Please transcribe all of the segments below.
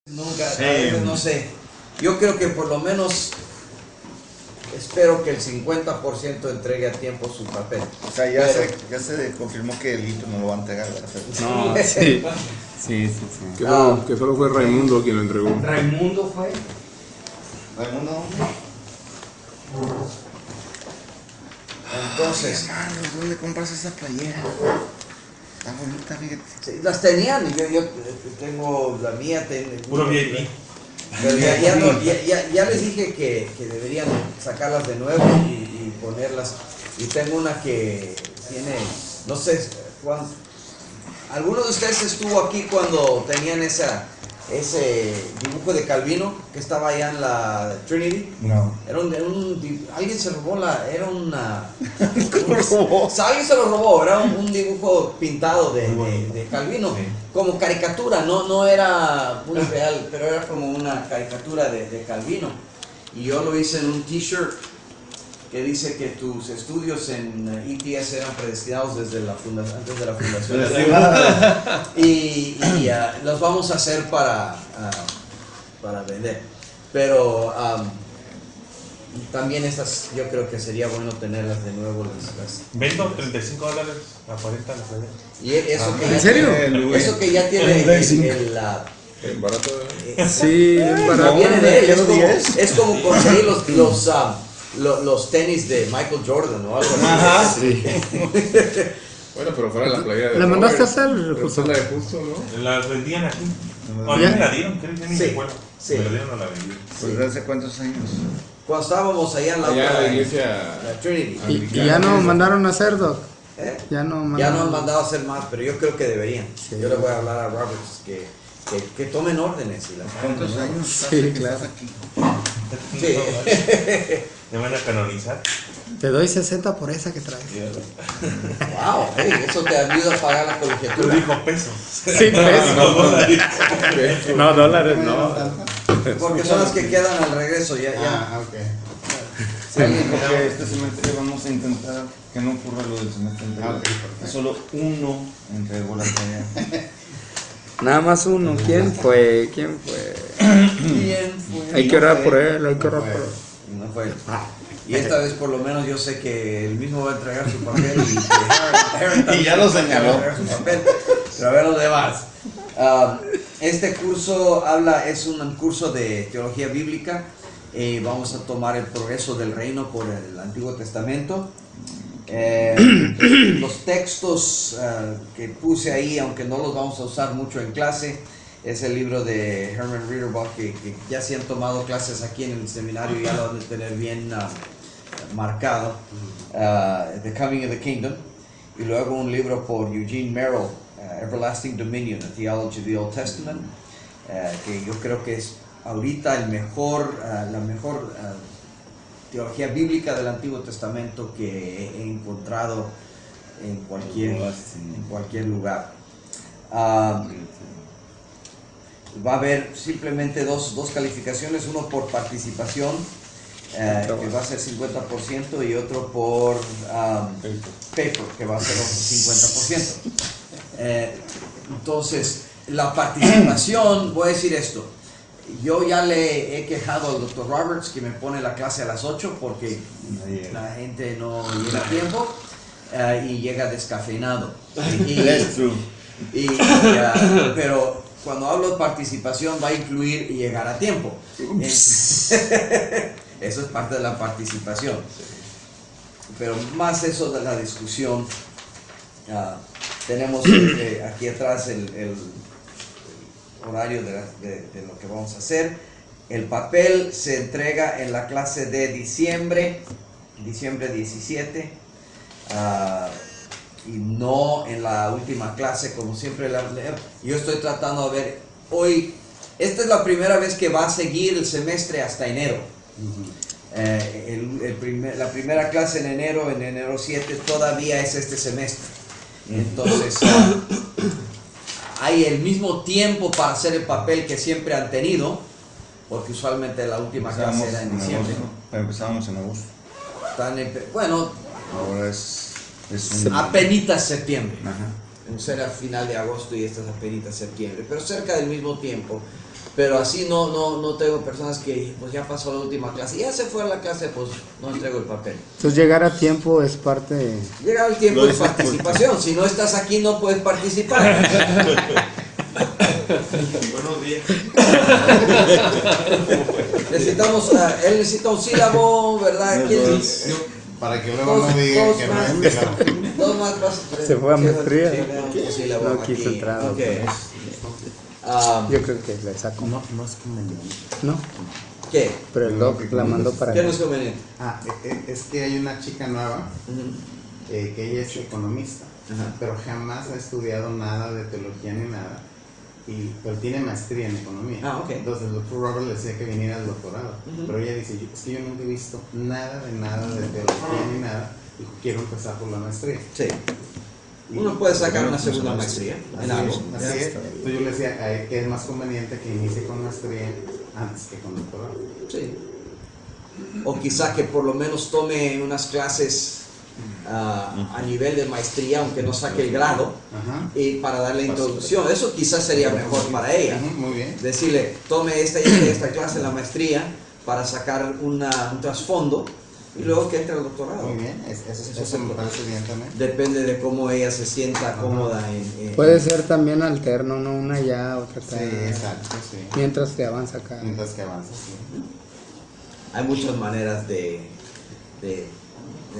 Nunca, a veces no sé. Yo creo que por lo menos espero que el 50% entregue a tiempo su papel. O sea, ya se confirmó que el hito no lo va a entregar, ¿verdad? No, sí. Sí. Que solo fue Raimundo quien lo entregó. Raimundo fue. Raimundo. Entonces, Ay, hermano, ¿dónde compras esa playera? Está bonita, fíjate. sí, las tenían. Yo tengo la mía. Puro VIP. Pero ya les dije que deberían sacarlas de nuevo y ponerlas. Y tengo una que tiene, no sé, ¿alguno de ustedes estuvo aquí cuando tenían ese dibujo de Calvino que estaba allá en la Trinity? No. Era alguien se robó era una... ¿Cómo lo robó? Alguien se lo robó, era un dibujo pintado de Calvino, como caricatura, no era muy real, pero era como una caricatura de Calvino. Y yo lo hice en un t-shirt que dice que tus estudios en EPS eran predestinados antes de la fundación de la y los vamos a hacer para vender. Pero también estas yo creo que sería bueno tenerlas de nuevo. Vendo $35 a 40 las venden. Y eso que ¿En serio? Eso que ya tiene El barato Sí, para viene de él, ¿10? es como conseguir los tenis de Michael Jordan o algo así. Ajá. Sí. Bueno, pero fuera la playera de ¿La mandaste a Robert. hacer, Pero Justo? esa es la de Justo, ¿no? Las vendían aquí. No, O a mí ¿ya? me la dieron, creo que ni Sí, recuerdo. sí. Me la dieron o la vendí. Pues ¿hace cuántos años? Cuando estábamos allá en la Allá en la otra, iglesia. la Trinity. Y ya no mandaron a hacer, Doc. ¿Eh? Ya no mandaron. Ya no han mandado a hacer más, pero yo creo que deberían. Sí. Yo le voy a hablar a Roberts que tomen órdenes y las ¿Cuántos años Sí, hace que claro. estás aquí? Sí. ¿Me van a canonizar? Te doy 60 por esa que traes. Wow, hey, eso te ayuda a pagar la Tú colegiatura. dijo pesos. Sí, pesos. No, dólares no. Porque son las que quedan al regreso. Ya. Ok. Sí, porque este semestre vamos a intentar que no ocurra lo del semestre anterior. Que solo uno entregó la tarea. Nada más uno. ¿Quién fue? ¿Quién fue? ¿Quién fue? Hay que orar por él, hay que orar por él. No fue. Y esta vez por lo menos yo sé que él mismo va a entregar su papel y que Aaron también Y ya lo va a señaló. entregar su papel. Pero a ver los demás. Este curso es un curso de teología bíblica. Vamos a tomar el progreso del reino por el Antiguo Testamento. Los textos que puse ahí, aunque no los vamos a usar mucho en clase, es el libro de Herman Ridderbach, que ya si han tomado clases aquí en el seminario ya lo van a tener bien marcado, The Coming of the Kingdom, y luego un libro por Eugene Merrill, Everlasting Dominion, A Theology of the Old Testament, que yo creo que es ahorita la mejor teología bíblica del Antiguo Testamento que he encontrado en cualquier lugar. Va a haber simplemente dos calificaciones, uno por participación, que va a ser 50%, y otro por paper, que va a ser otro 50%. Entonces, la participación, voy a decir esto, yo ya le he quejado al Dr. Roberts que me pone la clase a las 8 porque la gente no llega a tiempo y llega descafeinado. That's true. Pero cuando hablo de participación va a incluir llegar a tiempo. Eso es parte de la participación. Pero más eso de la discusión. Tenemos aquí atrás el horario de lo que vamos a hacer. El papel se entrega en la clase de diciembre 17, y no en la última clase como siempre la leo. Yo estoy tratando de ver hoy, esta es la primera vez que va a seguir el semestre hasta enero. La primera clase en enero 7 todavía es este semestre. Entonces hay el mismo tiempo para hacer el papel que siempre han tenido, porque usualmente la última clase era en diciembre. Empezábamos en agosto. Bueno, Ahora es apenitas septiembre. Ajá. Será final de agosto y esta es apenitas septiembre, pero cerca del mismo tiempo, Pero así no tengo personas que pues ya pasó la última clase, ya se fue a la clase, pues no entrego el papel. Entonces llegar a tiempo es parte de... Llega el tiempo de participación, si no estás aquí no puedes participar. Buenos días. Necesitamos, él necesita un sílabo, ¿verdad? ¿Quién? Para que luego no digan que no es sílabo. Dos más, Se fue a maestría. No quiso entrar. Okay. Yo creo que le saco. No es conveniente. ¿No? ¿Qué? Pero el doc la mandó para ¿Qué acá. no es conveniente? Es que hay una chica nueva que ella es economista, Ajá. pero jamás ha estudiado nada de teología ni nada, pero tiene maestría en economía. Ah, ok. Entonces el doctor Robert le decía que viniera al doctorado, pero ella dice, es que yo nunca he visto nada de teología ni nada, y quiero empezar por la maestría. Sí. Uno puede sacar una segunda maestría en algo. Así es. Entonces yo le decía a él que es más conveniente que inicie con maestría antes que con doctorado. Sí. O quizá que por lo menos tome unas clases a nivel de maestría, aunque no saque el grado, Ajá. y para darle introducción. Eso quizás sería mejor para ella. Muy bien. Decirle, tome esta clase en la maestría para sacar un trasfondo y luego que entre al doctorado. Muy bien, eso me parece bien también. Depende de cómo ella se sienta cómoda en Puede ser también alterno, ¿no? Una ya, otra acá. Sí, exacto, sí. Mientras que avanza acá. Mientras que avanza, sí. Hay muchas maneras de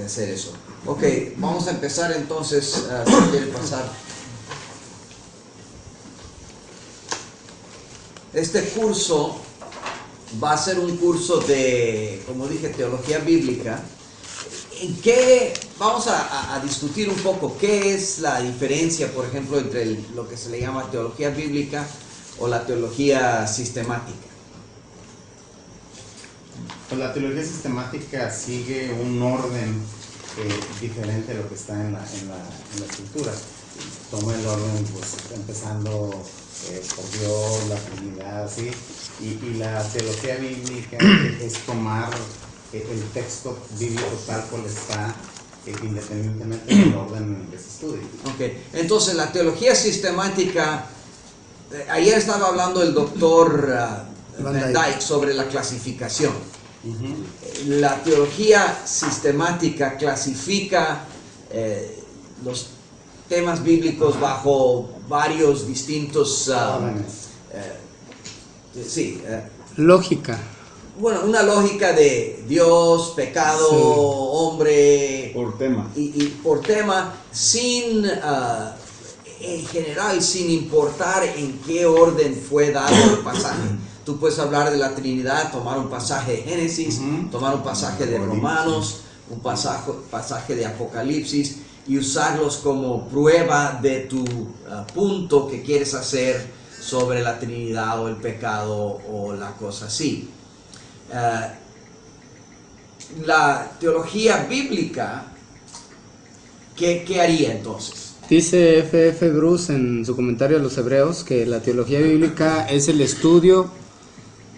hacer eso. Ok, vamos a empezar entonces, si quiere pasar. Este curso va a ser un curso de, como dije, teología bíblica. ¿En qué? Vamos a discutir un poco qué es la diferencia, por ejemplo, entre lo que se le llama teología bíblica o la teología sistemática. Pues la teología sistemática sigue un orden diferente a lo que está en la escritura. Toma el orden, pues, empezando por Dios, la Trinidad, así. Y la teología bíblica es tomar el texto bíblico tal cual está, independientemente del orden en el que se estudie. Ok, entonces la teología sistemática, ayer estaba hablando el doctor Van Dyke sobre la clasificación. La teología sistemática clasifica los temas bíblicos bajo varios distintos lógica. Bueno, una lógica de Dios, pecado, hombre, Por tema. y por tema, sin en general, sin importar en qué orden fue dado el pasaje. Tú puedes hablar de la Trinidad, tomar un pasaje de Génesis, tomar un pasaje de Romanos, un pasaje de Apocalipsis y usarlos como prueba de tu punto que quieres hacer sobre la Trinidad o el pecado o la cosa así. La teología bíblica, ¿qué haría entonces? Dice F.F. Bruce en su comentario a los Hebreos que la teología bíblica es el estudio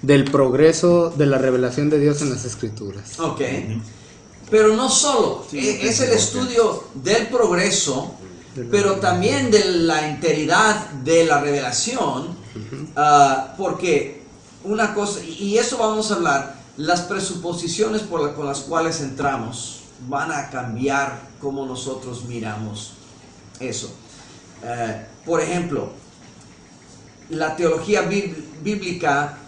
del progreso de la revelación de Dios en las Escrituras. Ok, pero no solo, es el estudio del progreso, pero también de la integridad de la revelación, porque una cosa, y eso vamos a hablar, las presuposiciones con las cuales entramos van a cambiar cómo nosotros miramos eso. Por ejemplo, la teología bíblica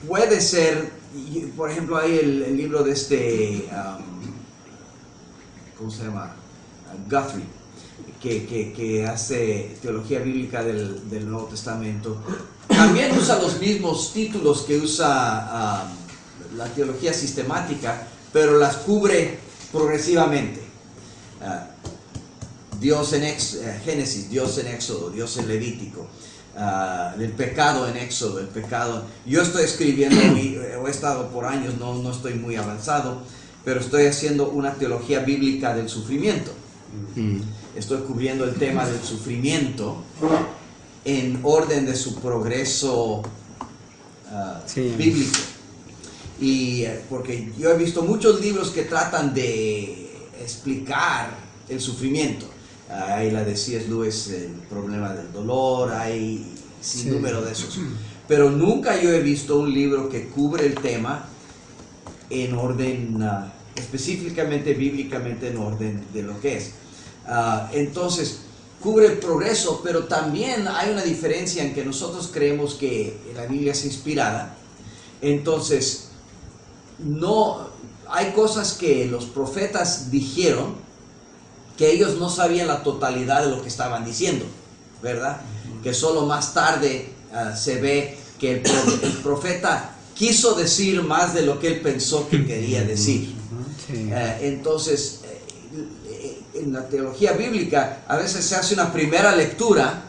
puede ser, por ejemplo, hay el libro de ¿cómo se llama? Guthrie, que hace teología bíblica del Nuevo Testamento. También usa los mismos títulos que usa la teología sistemática, pero las cubre progresivamente. Dios en Génesis, Dios en Éxodo, Dios en Levítico, el pecado en Éxodo, el pecado. Yo estoy escribiendo, he estado por años, no estoy muy avanzado, pero estoy haciendo una teología bíblica del sufrimiento. Estoy cubriendo el tema del sufrimiento en orden de su progreso bíblico. Y porque yo he visto muchos libros que tratan de explicar el sufrimiento. Hay la de C.S. Lewis, el problema del dolor, hay sin número de esos. Pero nunca yo he visto un libro que cubre el tema en orden, específicamente bíblicamente en orden de lo que es. Entonces, cubre el progreso, pero también hay una diferencia en que nosotros creemos que la Biblia es inspirada. Entonces, no hay cosas que los profetas dijeron que ellos no sabían la totalidad de lo que estaban diciendo, ¿verdad? Que solo más tarde se ve que el profeta quiso decir más de lo que él pensó que quería decir. Entonces, en la teología bíblica a veces se hace una primera lectura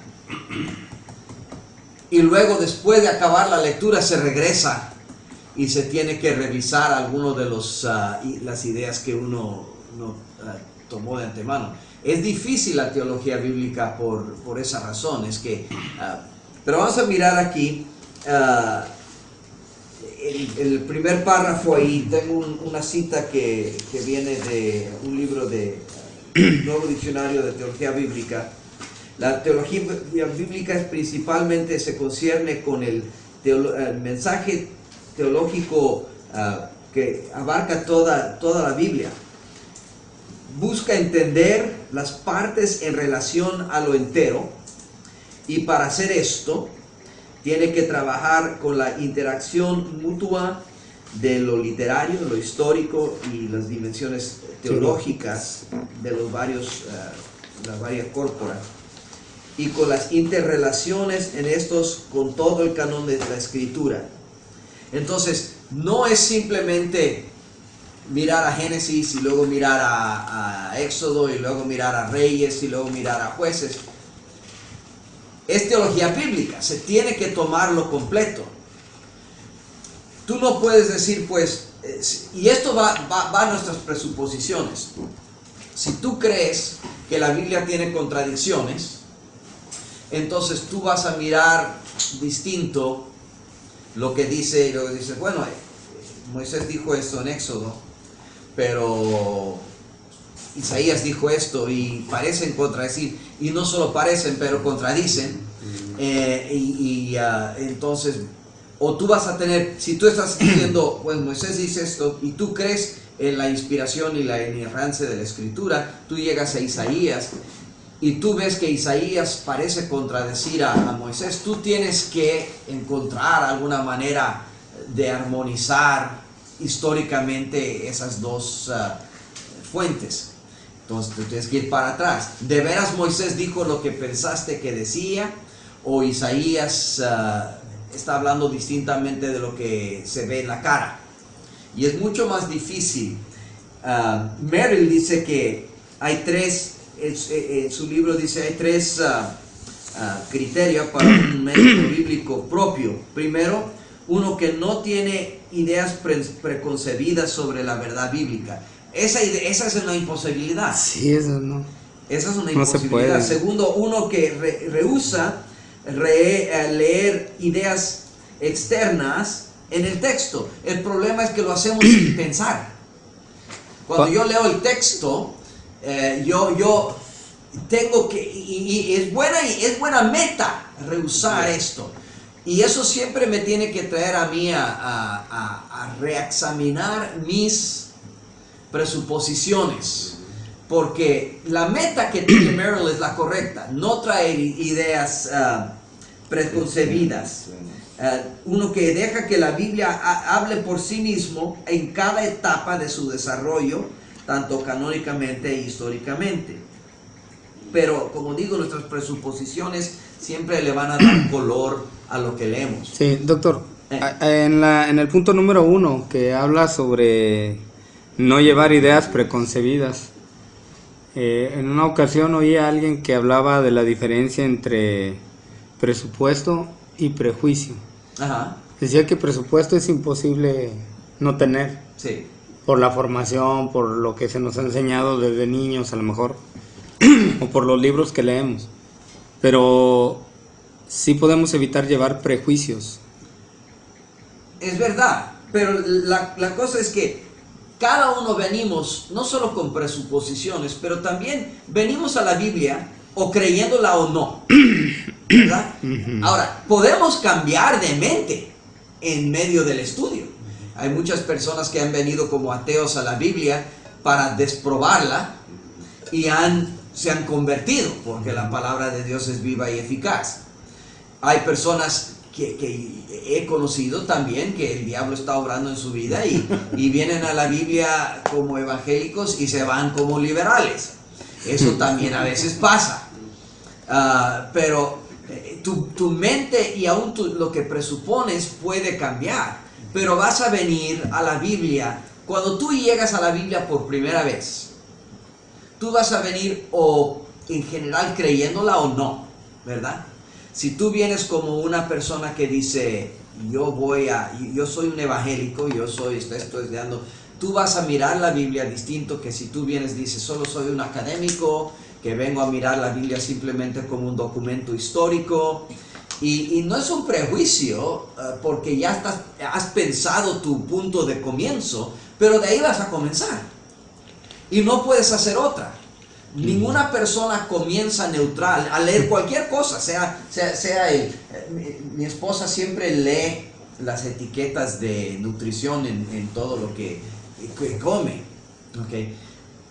y luego, después de acabar la lectura, se regresa y se tiene que revisar algunas de las ideas que uno tomó de antemano. Es difícil la teología bíblica por esa razón. Pero vamos a mirar aquí el primer párrafo. Ahí tengo una cita que viene de un libro de Nuevo Diccionario de Teología Bíblica. La teología bíblica principalmente se concierne con el mensaje teológico que abarca toda la Biblia. Busca entender las partes en relación a lo entero, y para hacer esto tiene que trabajar con la interacción mutua de lo literario, lo histórico y las dimensiones teológicas de las varias córporas, y con las interrelaciones en estos con todo el canon de la Escritura. Entonces, no es simplemente mirar a Génesis y luego mirar a Éxodo y luego mirar a Reyes y luego mirar a Jueces. Es teología bíblica, se tiene que tomarlo completo. Tú no puedes decir, pues, y esto va a nuestras presuposiciones. Si tú crees que la Biblia tiene contradicciones, entonces tú vas a mirar distinto lo que dice, y luego dices, bueno, Moisés dijo esto en Éxodo, pero Isaías dijo esto, y parecen contradecir, y no solo parecen, pero contradicen. Entonces, o tú vas a tener, si tú estás diciendo, pues Moisés dice esto, y tú crees en la inspiración y la inerrancia de la Escritura, tú llegas a Isaías, y tú ves que Isaías parece contradecir a Moisés, tú tienes que encontrar alguna manera de armonizar históricamente esas dos fuentes. Entonces tú tienes que ir para atrás. ¿De veras Moisés dijo lo que pensaste que decía? ¿O Isaías está hablando distintamente de lo que se ve en la cara? Y es mucho más difícil. Merrill dice que hay tres, en su libro dice, hay tres criterios para un método bíblico propio. Primero, uno que no tiene ideas preconcebidas sobre la verdad bíblica. Esa es una imposibilidad. Sí, eso no. Esa es una No se imposibilidad. puede. Segundo, uno que rehúsa leer ideas externas en el texto. El problema es que lo hacemos sin pensar. Cuando yo leo el texto, yo tengo que, y es buena meta rehusar esto. Y eso siempre me tiene que traer a mí a reexaminar mis presuposiciones, porque la meta que tiene Merrill es la correcta, no traer ideas preconcebidas. Uno que deja que la Biblia hable por sí mismo en cada etapa de su desarrollo, tanto canónicamente e históricamente. Pero como digo, nuestras presuposiciones siempre le van a dar color a lo que leemos. Sí, doctor, en el punto número 1, que habla sobre no llevar ideas preconcebidas, en una ocasión oí a alguien que hablaba de la diferencia entre presupuesto y prejuicio. Ajá. Decía que presupuesto es imposible no tener, Sí. por la formación, por lo que se nos ha enseñado desde niños a lo mejor, o por los libros que leemos, pero sí podemos evitar llevar prejuicios. Es verdad, pero la cosa es que cada uno venimos no solo con presuposiciones, pero también venimos a la Biblia o creyéndola o no, ¿verdad? Ahora, podemos cambiar de mente en medio del estudio. Hay muchas personas que han venido como ateos a la Biblia para desprobarla y se han convertido, porque la palabra de Dios es viva y eficaz. Hay personas que he conocido también que el diablo está obrando en su vida y vienen a la Biblia como evangélicos y se van como liberales. Eso también a veces pasa. Pero tu mente y aún lo que presupones puede cambiar. Pero vas a venir a la Biblia, cuando tú llegas a la Biblia por primera vez, tú vas a venir o en general creyéndola o no, ¿verdad? Si tú vienes como una persona que dice, yo soy un evangélico, estoy estudiando, tú vas a mirar la Biblia distinto que si tú vienes y dices, solo soy un académico, que vengo a mirar la Biblia simplemente como un documento histórico. Y no es un prejuicio, porque ya has pensado tu punto de comienzo, pero de ahí vas a comenzar. Y no puedes hacer otra. Ninguna persona comienza neutral a leer cualquier cosa, mi esposa siempre lee las etiquetas de nutrición en todo lo que come, ¿okay?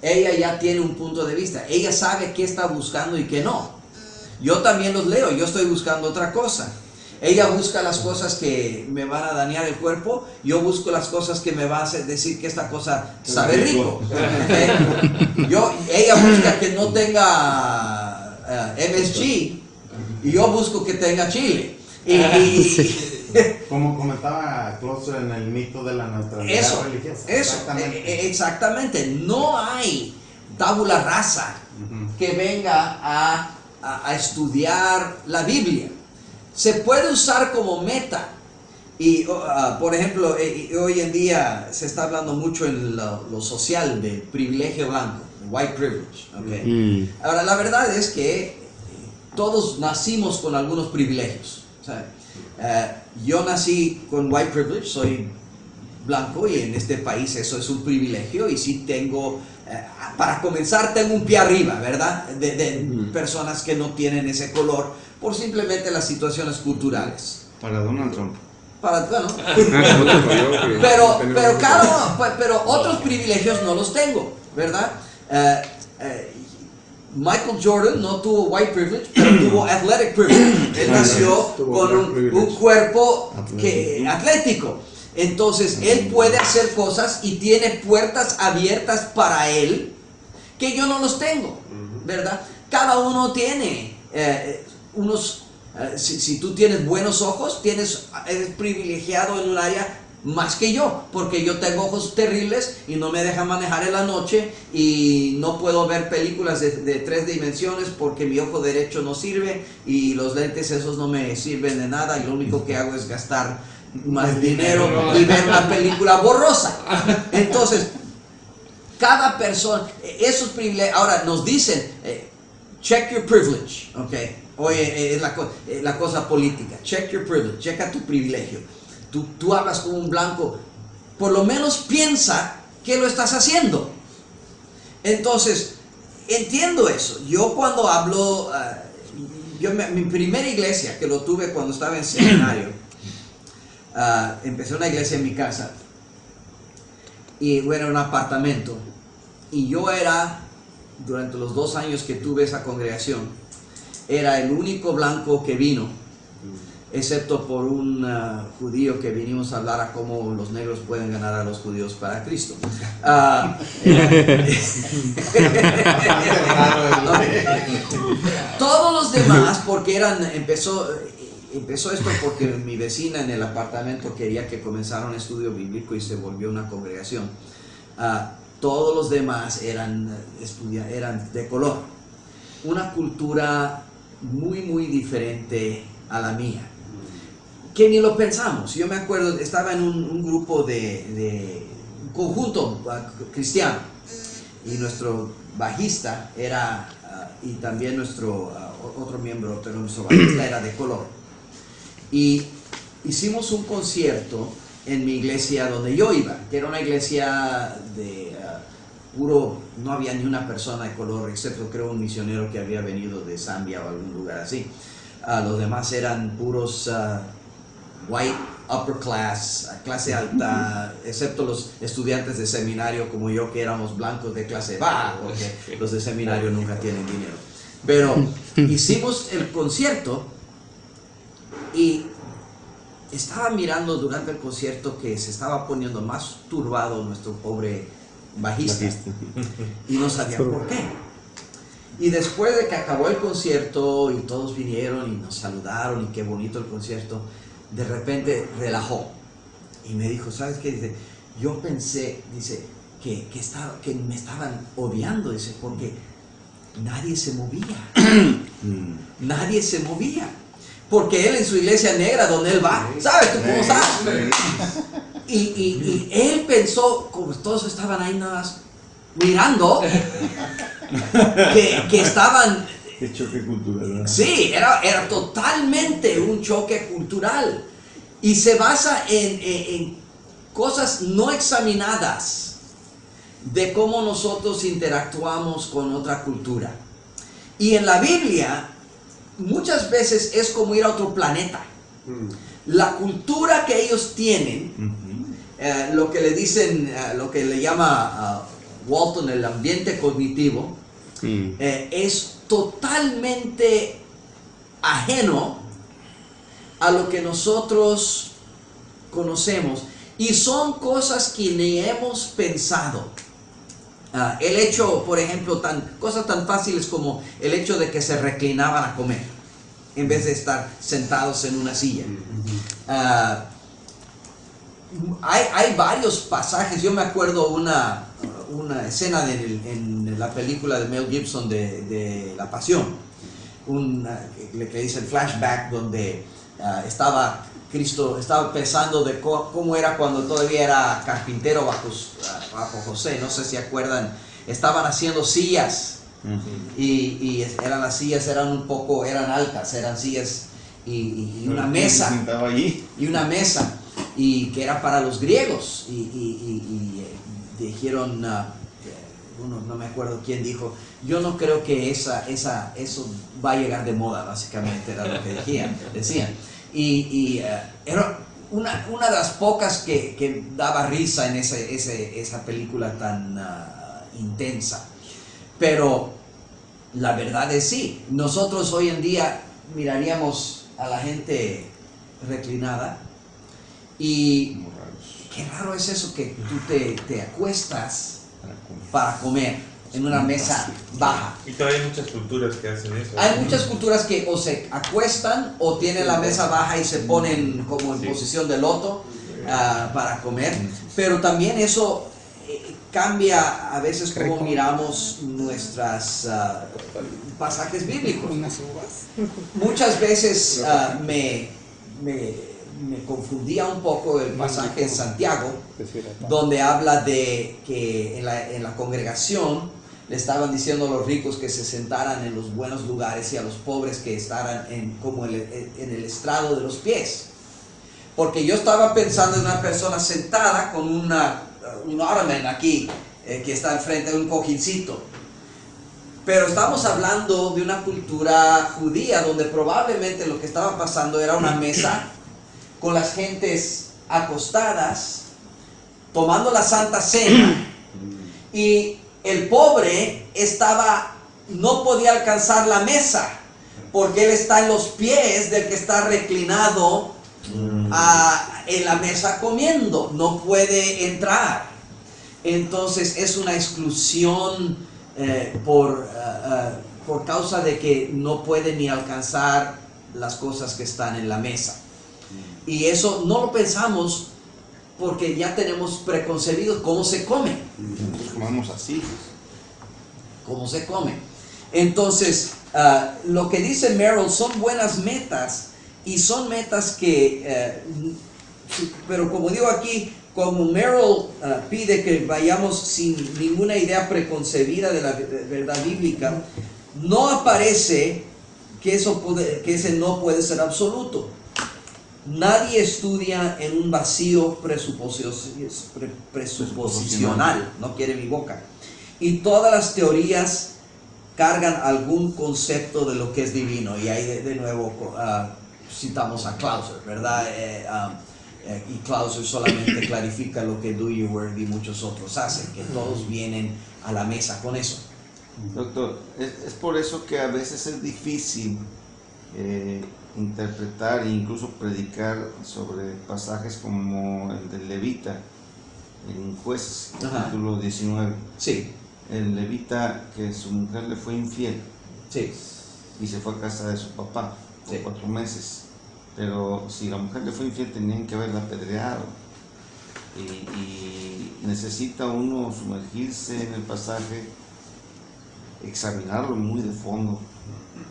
Ella ya tiene un punto de vista, ella sabe qué está buscando y qué no. Yo también los leo, yo estoy buscando otra cosa. Ella busca las cosas que me van a dañar el cuerpo, yo busco las cosas que me van a hacer decir que esta cosa sabe rico. Ella busca que no tenga MSG y yo busco que tenga chile. Como comentaba Claudio en el mito de la neutralidad religiosa. Exactamente. No hay tabula rasa que venga a estudiar la Biblia. Se puede usar como meta. Y por ejemplo, hoy en día se está hablando mucho en lo social de privilegio blanco, white privilege. Okay. Ahora, la verdad es que todos nacimos con algunos privilegios. Yo nací con white privilege, soy blanco y en este país eso es un privilegio y sí tengo, para comenzar tengo un pie arriba, ¿verdad? De personas que no tienen ese color por simplemente las situaciones culturales. Para Donald Trump. Pero otros privilegios no los tengo, ¿verdad? Michael Jordan no tuvo white privilege, pero tuvo athletic privilege. Él nació con un cuerpo atlético. Entonces, él puede hacer cosas y tiene puertas abiertas para él que yo no los tengo, ¿verdad? Cada uno tiene si tú tienes buenos ojos, eres privilegiado en un área más que yo, porque yo tengo ojos terribles y no me dejan manejar en la noche y no puedo ver películas de 3 dimensiones porque mi ojo derecho no sirve y los lentes esos no me sirven de nada y lo único que hago es gastar más dinero y ver una película borrosa. Entonces, cada persona, esos privilegios, ahora nos dicen, check your privilege, ok. Oye, es la cosa política, check your privilege, checa tu privilegio. Tú hablas con un blanco, por lo menos piensa que lo estás haciendo. Entonces, entiendo eso. Yo cuando hablo, mi primera iglesia, que lo tuve cuando estaba en seminario, empecé una iglesia en mi casa, y era un apartamento, y yo era, durante los 2 años que tuve esa congregación, era el único blanco que vino, excepto por un judío que vinimos a hablar a cómo los negros pueden ganar a los judíos para Cristo. Todos los demás, porque empezó esto porque mi vecina en el apartamento quería que comenzara un estudio bíblico y se volvió una congregación. Todos los demás eran de color. Una cultura muy, muy diferente a la mía, que ni lo pensamos. Yo me acuerdo, estaba en un grupo de un conjunto cristiano y nuestro bajista era, y también nuestro otro miembro, pero nuestro bajista era de color. Y hicimos un concierto en mi iglesia donde yo iba, que era una iglesia puro, no había ni una persona de color, excepto creo un misionero que había venido de Zambia o algún lugar así. Los demás eran puros white, upper class, clase alta, excepto los estudiantes de seminario como yo, que éramos blancos de clase baja, porque los de seminario nunca tienen dinero. Pero hicimos el concierto y estaba mirando durante el concierto que se estaba poniendo más turbado nuestro pobre bajista y no sabía por qué. Y después de que acabó el concierto y todos vinieron y nos saludaron y qué bonito el concierto, de repente relajó y me dijo, ¿sabes qué? Dice, yo pensé, dice, que me estaban odiando, dice, porque nadie se movía. Nadie se movía. Porque él en su iglesia negra donde él va, ¿sabes tú cómo sabes? Y él pensó, como todos estaban ahí nada más mirando, que estaban... Qué choque cultural, ¿verdad? Sí, era totalmente un choque cultural. Y se basa en cosas no examinadas de cómo nosotros interactuamos con otra cultura. Y en la Biblia, muchas veces es como ir a otro planeta. La cultura que ellos tienen, lo que le dicen, lo que le llama Walton el ambiente cognitivo, es totalmente ajeno a lo que nosotros conocemos. Y son cosas que ni hemos pensado. El hecho, por ejemplo, cosas tan fáciles como el hecho de que se reclinaban a comer en vez de estar sentados en una silla. Hay varios pasajes. Yo me acuerdo una escena en la película de Mel Gibson de La Pasión, que dice el flashback, donde Cristo estaba pensando de cómo era cuando todavía era carpintero bajo José. No sé si acuerdan, estaban haciendo sillas y las sillas eran altas, eran sillas y una mesa. Se sentaba allí. Y una mesa, y que era para los griegos. Y dijeron, no me acuerdo quién dijo, yo no creo que eso va a llegar de moda, básicamente era lo que decían. Y era una de las pocas que daba risa en esa película tan intensa. Pero la verdad es sí, nosotros hoy en día miraríamos a la gente reclinada y qué raro es eso que tú te acuestas para comer en una mesa baja. Y todavía hay muchas culturas que hacen eso. Hay muchas culturas que o se acuestan o tienen la mesa baja y se ponen como en posición de loto para comer. Pero también eso cambia a veces cómo miramos nuestros pasajes bíblicos. Muchas veces me confundía un poco el pasaje en Santiago, donde habla de que en la congregación le estaban diciendo a los ricos que se sentaran en los buenos lugares y a los pobres que estaran en el estrado de los pies. Porque yo estaba pensando en una persona sentada con un ottoman aquí, que está enfrente de un cojincito. Pero estamos hablando de una cultura judía donde probablemente lo que estaba pasando era una mesa con las gentes acostadas, tomando la Santa Cena, y el pobre no podía alcanzar la mesa, porque él está en los pies del que está reclinado en la mesa comiendo, no puede entrar. Entonces es una exclusión por causa de que no puede ni alcanzar las cosas que están en la mesa. Y eso no lo pensamos porque ya tenemos preconcebidos cómo se come. Nosotros comemos así. Cómo se come. Entonces, lo que dice Merrill son buenas metas, y son metas que, pero como digo aquí, como Merrill pide que vayamos sin ninguna idea preconcebida de la verdad bíblica, no aparece que ese no puede ser absoluto. Nadie estudia en un vacío presuposicional, no quiere mi boca. y todas las teorías cargan algún concepto de lo que es divino. Y ahí de nuevo citamos a Clauser, ¿verdad? Y Clauser solamente clarifica lo que Dewey y muchos otros hacen, que todos vienen a la mesa con eso. Doctor, es por eso que a veces es difícil interpretar e incluso predicar sobre pasajes como el de Levita en Jueces, capítulo 19. Sí. El levita que su mujer le fue infiel, sí, y se fue a casa de su papá por sí. 4 meses. Pero si la mujer le fue infiel, tenían que haberla apedreado. Y necesita uno sumergirse en el pasaje, examinarlo muy de fondo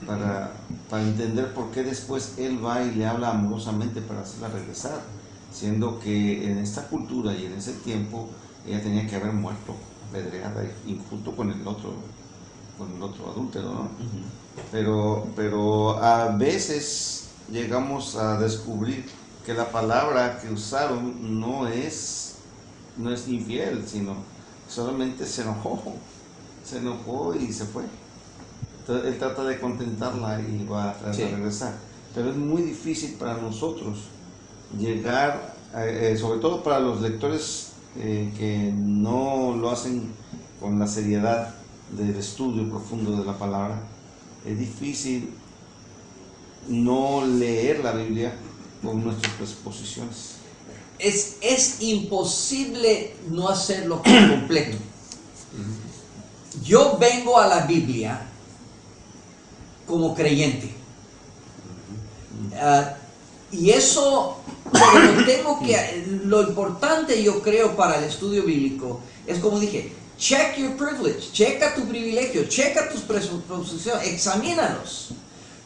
para entender por qué después él va y le habla amorosamente para hacerla regresar, siendo que en esta cultura y en ese tiempo ella tenía que haber muerto apedreada y junto con el otro adúltero, ¿no? Pero a veces llegamos a descubrir que la palabra que usaron no es infiel, sino solamente se enojó y se fue. Entonces él trata de contentarla y va a tratar de regresar. Pero es muy difícil para nosotros llegar, sobre todo para los lectores que no lo hacen con la seriedad del estudio profundo de la palabra. Es difícil no leer la Biblia con nuestras pressuposiciones. Es imposible no hacerlo por completo. Yo vengo a la Biblia como creyente. Y eso, lo importante yo creo para el estudio bíblico es, como dije, check your privilege, checa tu privilegio, checa tus presuposiciones, examínalos,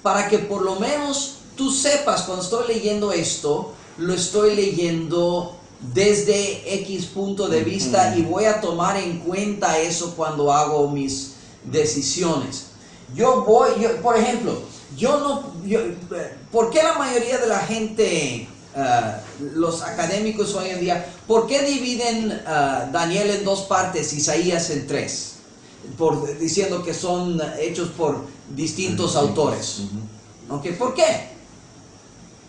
para que por lo menos tú sepas, cuando estoy leyendo esto, lo estoy leyendo desde X punto de vista y voy a tomar en cuenta eso cuando hago mis decisiones. Por ejemplo, ¿por qué la mayoría de la gente, los académicos hoy en día, por qué dividen Daniel en 2 partes, Isaías en 3? Diciendo que son hechos por distintos autores. ¿Okay? ¿Por qué?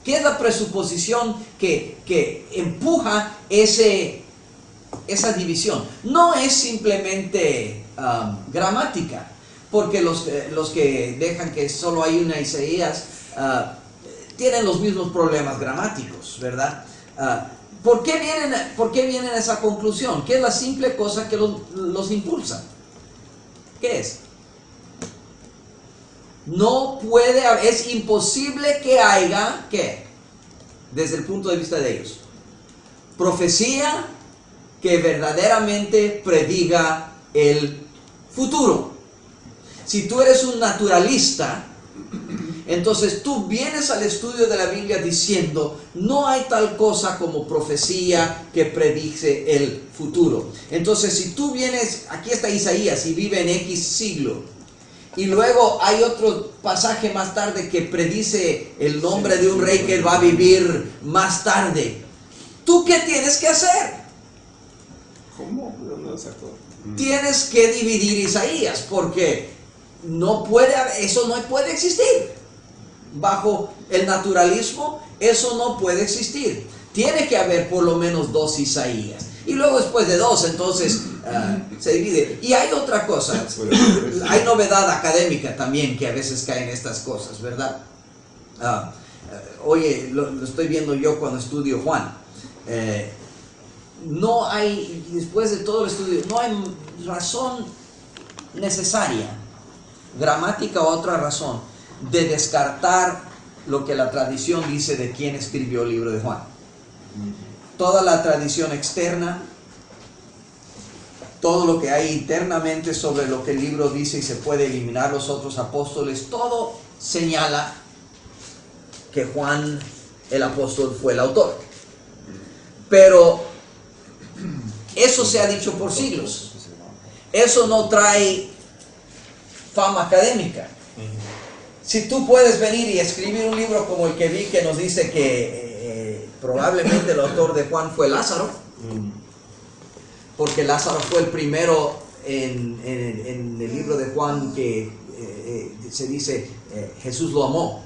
¿Qué es la presuposición que empuja esa división? No es simplemente gramática, porque los que dejan que solo hay una Isaías tienen los mismos problemas gramáticos, ¿verdad? ¿Por qué vienen a esa conclusión? ¿Qué es la simple cosa que los impulsa? ¿Qué es? No puede haber, es imposible que haya, ¿qué? Desde el punto de vista de ellos, profecía que verdaderamente prediga el futuro. Si tú eres un naturalista, entonces tú vienes al estudio de la Biblia diciendo, no hay tal cosa como profecía que predice el futuro. Entonces si tú vienes, aquí está Isaías y vive en X siglo, y luego hay otro pasaje más tarde que predice el nombre de un rey que va a vivir más tarde, ¿tú qué tienes que hacer? ¿Cómo? ¿De dónde lo sacó? Tienes que dividir Isaías, porque eso no puede existir. Bajo el naturalismo, eso no puede existir. Tiene que haber por lo menos 2 Isaías. Y luego después de 2, entonces se divide. Y hay otra cosa, hay novedad académica también que a veces caen estas cosas, ¿verdad? Oye, lo estoy viendo yo cuando estudio Juan. No hay, después de todo el estudio, no hay razón necesaria, gramática o otra razón, de descartar lo que la tradición dice de quién escribió el libro de Juan. Toda la tradición externa, todo lo que hay internamente sobre lo que el libro dice y se puede eliminar los otros apóstoles, todo señala que Juan el apóstol fue el autor. Pero eso se ha dicho por siglos. Eso no trae fama académica. Si tú puedes venir y escribir un libro como el que vi que nos dice que probablemente el autor de Juan fue Lázaro, porque Lázaro fue el primero en el libro de Juan que se dice Jesús lo amó.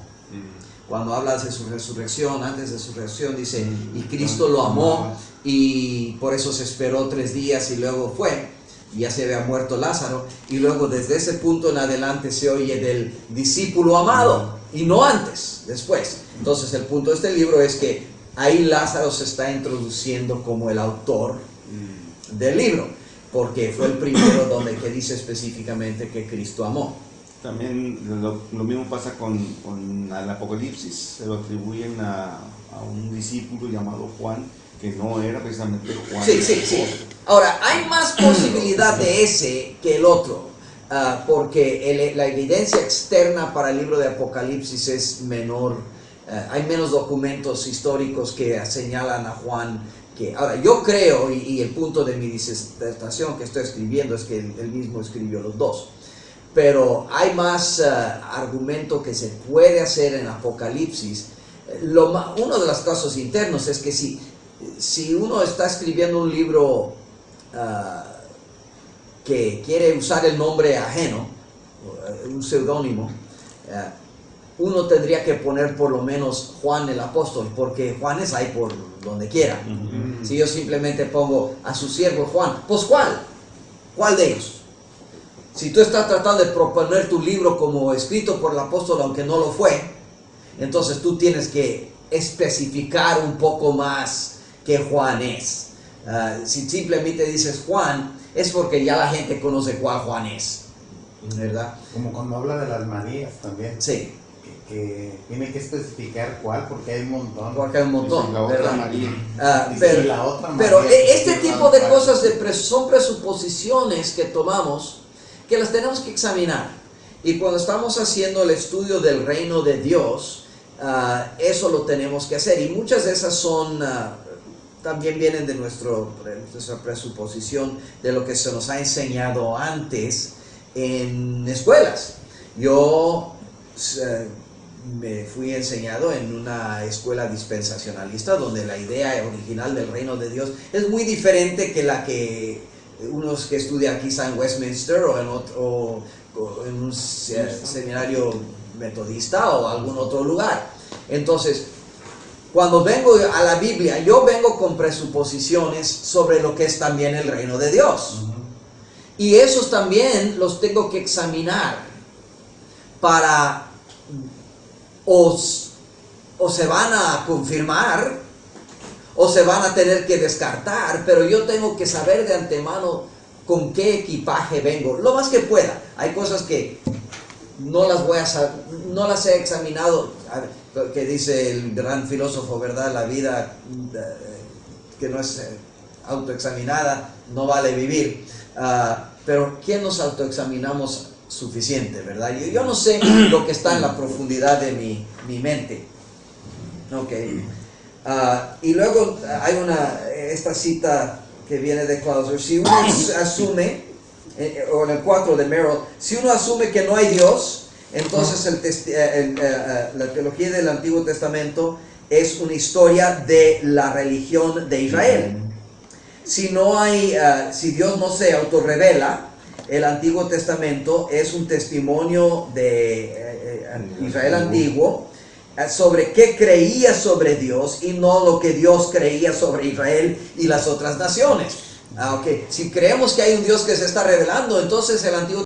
Cuando habla de su resurrección, antes de su resurrección dice, y Cristo lo amó y por eso se esperó 3 días y luego fue. Ya se había muerto Lázaro, y luego desde ese punto en adelante se oye del discípulo amado, y no antes, después. Entonces el punto de este libro es que ahí Lázaro se está introduciendo como el autor del libro, porque fue el primero donde que dice específicamente que Cristo amó. También lo mismo pasa con el Apocalipsis, se lo atribuyen a un discípulo llamado Juan, que no era precisamente Juan. Sí. Ahora, hay más posibilidad de ese que el otro, porque la evidencia externa para el libro de Apocalipsis es menor. Hay menos documentos históricos que señalan a Juan. Ahora, yo creo, y el punto de mi disertación que estoy escribiendo es que él mismo escribió los dos, pero hay más argumento que se puede hacer en Apocalipsis. Uno de los casos internos es que si uno está escribiendo un libro que quiere usar el nombre ajeno, un seudónimo, uno tendría que poner por lo menos Juan el apóstol, porque Juan es ahí por donde quiera. Si yo simplemente pongo a su siervo Juan, pues ¿cuál de ellos? Si tú estás tratando de proponer tu libro como escrito por el apóstol, aunque no lo fue, entonces tú tienes que especificar un poco más que Juan es. Si simplemente dices Juan, es porque ya la gente conoce cuál Juan es, ¿verdad? Como cuando habla de las Marías también. Sí. Que tiene que especificar cuál, porque hay un montón. Porque hay un montón, la otra ¿verdad? María. Pero la otra María, pero este que tipo de cosas son presuposiciones que tomamos, que las tenemos que examinar. Y cuando estamos haciendo el estudio del reino de Dios, eso lo tenemos que hacer. Y muchas de esas también vienen de nuestra presuposición de lo que se nos ha enseñado antes en escuelas. Yo me fui enseñado en una escuela dispensacionalista donde la idea original del reino de Dios es muy diferente que la que unos que estudian quizá en Westminster o en un seminario metodista o algún otro lugar. Entonces, cuando vengo a la Biblia, yo vengo con presuposiciones sobre lo que es también el reino de Dios. Y esos también los tengo que examinar para o se van a confirmar o se van a tener que descartar, pero yo tengo que saber de antemano con qué equipaje vengo, lo más que pueda. Hay cosas que no las he examinado, que dice el gran filósofo, ¿verdad? La vida que no es autoexaminada no vale vivir. Pero ¿quién nos autoexaminamos suficiente, verdad? Yo no sé lo que está en la profundidad de mi mente. Okay. Y luego hay esta cita que viene de Clauser. Si uno asume, o en el 4 de Merrill, si uno asume que no hay Dios, entonces la teología del Antiguo Testamento es una historia de la religión de Israel. Si Dios no se autorrevela, el Antiguo Testamento es un testimonio de Israel antiguo sobre qué creía sobre Dios y no lo que Dios creía sobre Israel y las otras naciones. Si creemos que hay un Dios que se está revelando, entonces el Antiguo